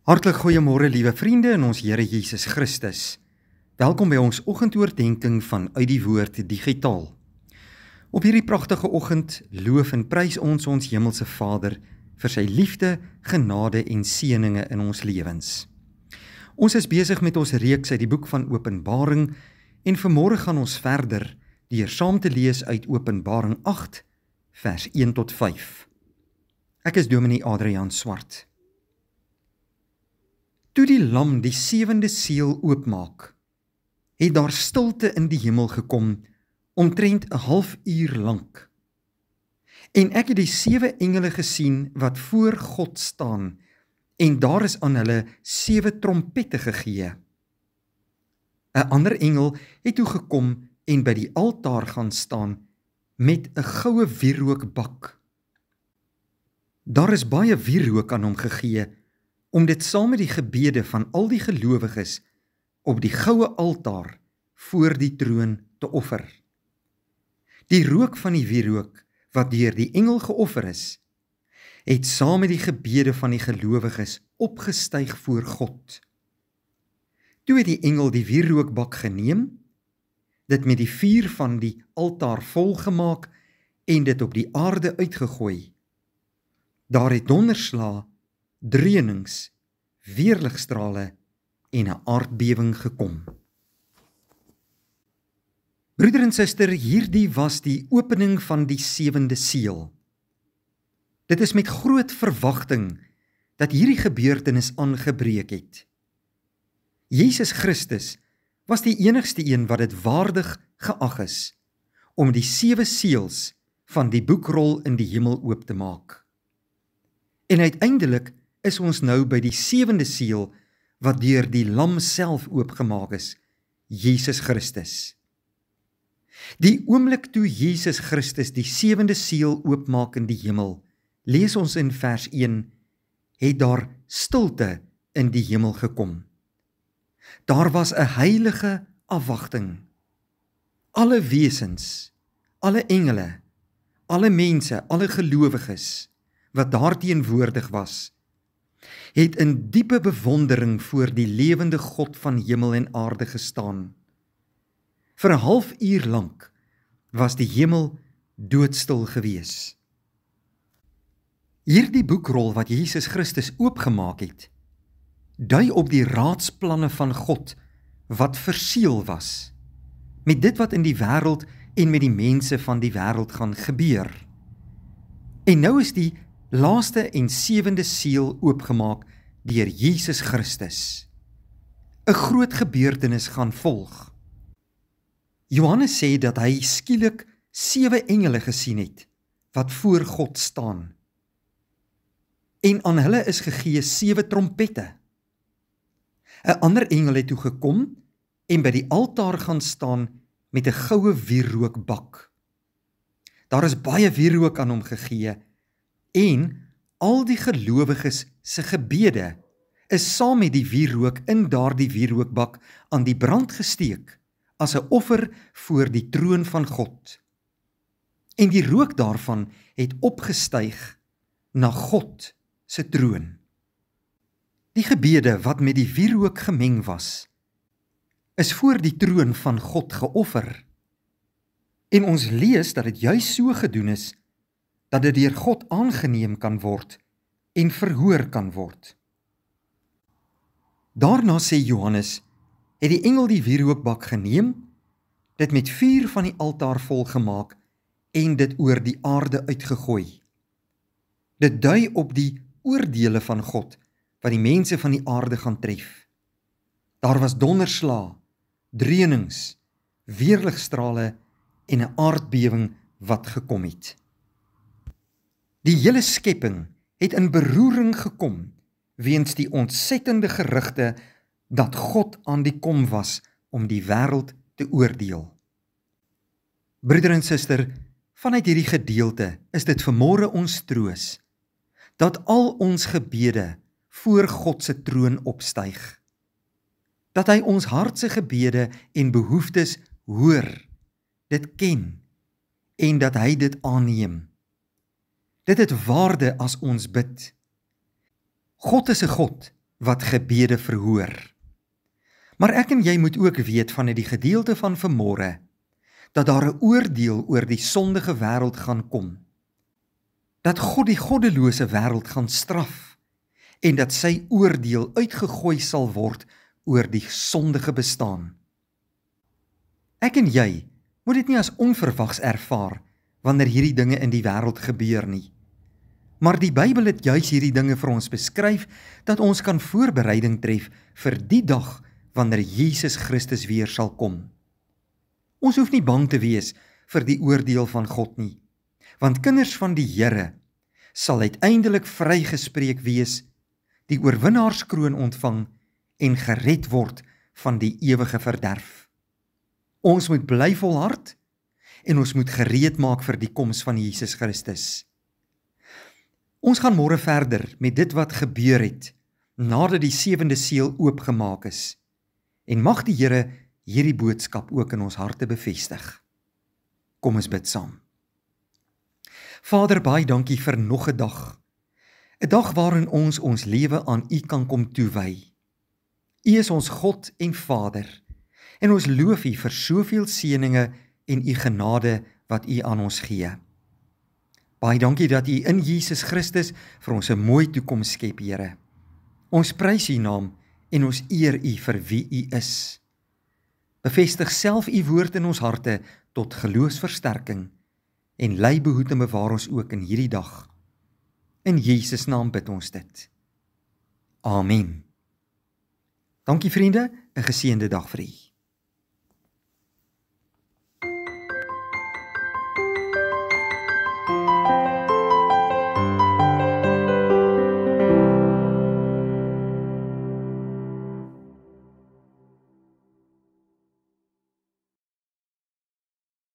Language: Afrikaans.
Hartlik goeiemôre liewe vriende in ons Here Jesus Christus. Welkom by ons oggendoordenkings van Uit die Woord digitaal. Op hierdie pragtige oggend loof en prys ons Hemelse Vader vir sy liefde, genade en seëninge in ons lewens. Ons is besig met ons reeks uit die boek van Openbaring en vanmôre gaan ons verder deur saam te lees uit Openbaring 8 vers 1 tot 5. Ek is Dominee Adriaan Swart. Toe die lam die 7de seël oopmaak, het daar stilte in die hemel gekom, omtrent 'n halfuur lank. En ek het die 7 engele gesien wat voor God staan, en daar is aan hulle 7 trompette gegee. 'n Ander engel het toe gekom en by die altaar gaan staan met 'n goue wierookbak. Daar is baie wierook aan hom gegee, om dit saam met die gebede van al die gelowiges op die goue altaar voor die troon te offer. Die rook van die wierook, wat deur die engel geoffer is, het saam met die gebede van die gelowiges opgestyg voor God. Toe het die engel die wierookbak geneem, dit met die vuur van die altaar volgemaak en dit op die aarde uitgegooi. Daar het donderslae, dreunings, weerligstrale en 'n aardbewing gekom. Broeder en suster, hierdie was die opening van die 7de seël. Dit is met groot verwagting dat hierdie gebeurtenis aangebreek het. Jesus Christus was die enigste een wat dit waardig geag is om die 7 seëls van die boekrol in die hemel oop te maak. En uiteindelik is ons nou by die 7de seël wat deur die lam self oopgemaak is, Jesus Christus. Die oomblik toe Jesus Christus die 7de seël oopmaak in die hemel, lees ons in vers 1, het daar stilte in die hemel gekom. Daar was 'n heilige afwagting. Alle wesens, alle engele, alle mense, alle gelowiges wat daar teenwoordig was, het in diepe bewondering voor die lewende God van hemel en aarde gestaan. Vir 'n halfuur lank was die hemel doodstil gewees. Hierdie boekrol wat Jesus Christus oopgemaak het, dui op die raadsplanne van God wat verseël was, met dit wat in die wêreld en met die mense van die wêreld gaan gebeur. En nou is die laaste en 7de seël oopgemaak deur Jesus Christus. 'n Groot gebeurtenis gaan volg. Johannes sê dat hy skielik 7 engele gesien het wat voor God staan. En aan hulle is gegee 7 trompette. 'n Ander engel het toe gekom en by die altaar gaan staan met 'n goue wierookbak. Daar is baie wierook aan hom gegee, en al die gelowiges se gebede is saam met die wierook in daardie wierookbak aan die brand gesteek as 'n offer voor die troon van God. En die rook daarvan het opgestyg na God se troon. Die gebede wat met die wierook gemeng was, is voor die troon van God geoffer. En ons lees dat dit juis so gedoen is, dat dit deur God aangeneem kan word en verhoor kan word. Daarna sê Johannes, het die engel die wierookbak geneem, dit met vuur van die altaar volgemaak en dit oor die aarde uitgegooi. Dit dui op die oordeele van God, wat die mense van die aarde gaan tref. Daar was donderslae, dreunings, weerligstrale en 'n aardbewing wat gekom het. Die hele skepping het in beroering gekom weens die ontsettende gerugte dat God aan die kom was om die wêreld te oordeel. Broeder en suster, vanuit hierdie gedeelte is dit vanmôre ons troos dat al ons gebede voor God se troon opstyg. Dat hy ons hart se gebede en behoeftes hoor, dit ken en dat hy dit aanneem. Dit het waarde as ons bid. God is 'n God wat gebede verhoor. Maar ek en jy moet ook weet vanuit die gedeelte van vanmôre, dat daar 'n oordeel oor die sondige wêreld gaan kom. Dat God die goddelose wêreld gaan straf, en dat sy oordeel uitgegooi sal word oor die sondige bestaan. Ek en jy moet dit nie as onverwags ervaar, wanneer hierdie dinge in die wêreld gebeur nie. Maar die Bybel het juis hierdie dinge vir ons beskryf, dat ons kan voorbereiding tref vir die dag, wanneer Jesus Christus weer sal kom. Ons hoef nie bang te wees vir die oordeel van God nie, want kinders van die Here sal uiteindelik vrygespreek wees, die oorwinnaarskroon ontvang en gered word van die ewige verderf. Ons moet bly volhard en ons moet gereed maak vir die koms van Jesus Christus. Ons gaan môre verder met dit wat gebeur het, nadat die 7de seël oopgemaak is. En mag die Here hierdie boodskap ook in ons harte bevestig. Kom ons bid saam. Vader, baie dankie vir nog 'n dag. 'n Dag waarin ons lewe aan U kan kom toewy. U is ons God en Vader, en ons loof U vir soveel seëninge en U genade wat U aan ons gee. Baie dankie dat U in Jesus Christus vir ons 'n mooi toekoms skep, Here. Ons prys U naam en ons eer U vir wie U is. Bevestig self U woord in ons harte tot geloofsversterking en lei, behoed en bewaar ons ook in hierdie dag. In Jesus naam bid ons dit. Amen. Dankie vriende, 'n geseënde dag vir u.